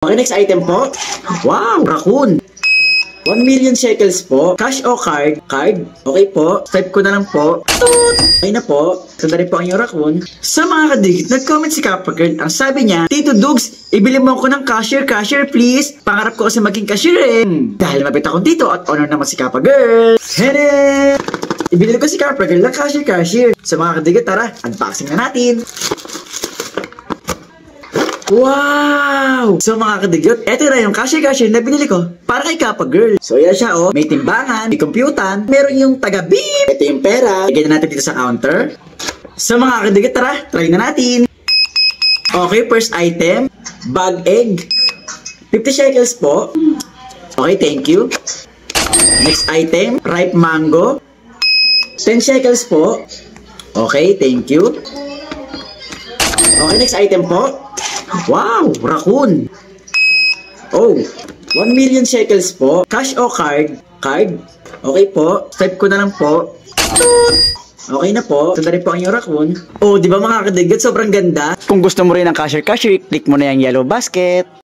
Okay, next item po. Wow, raccoon. 1 million shekels po. Cash o card? Card. Okay po. Swipe ko na lang po. Okay na po. Sandali po ang inyong raccoon. Sa mga kadigit, nag-comment si Kappa Girl. Ang sabi niya, Tito Dugs, ibili mo ako ng cashier please. Pangarap ko kasi maging cashier eh. Dahil mabit akong dito at honor naman si Kappa Girl. Hene! Ibili ko si Kappa Girl ng cashier. Sa mga kadigit, tara, unboxing na natin. Wow! So mga kadigyot, eto na yung cashier na binili ko para kay Kappa Girl. So yan siya oh, may timbangan, may computan, meron yung taga-beep. Ito yung pera, lagyan na natin dito sa counter. So mga kadigyot, tara, try na natin. Okay, first item, bag egg. 50 shekels po. Okay, thank you. Next item, ripe mango. 10 shekels po. Okay, thank you. Okay, next item po. Wow, raccoon. Oh, 1 million shekels po. Cash o card? Card. Okay po. Swipe ko na lang po. Okay na po. Sandali po ang inyong raccoon. Oh, di ba mga kadigot, sobrang ganda. Kung gusto mo rin ng cashier, click mo na yung yellow basket.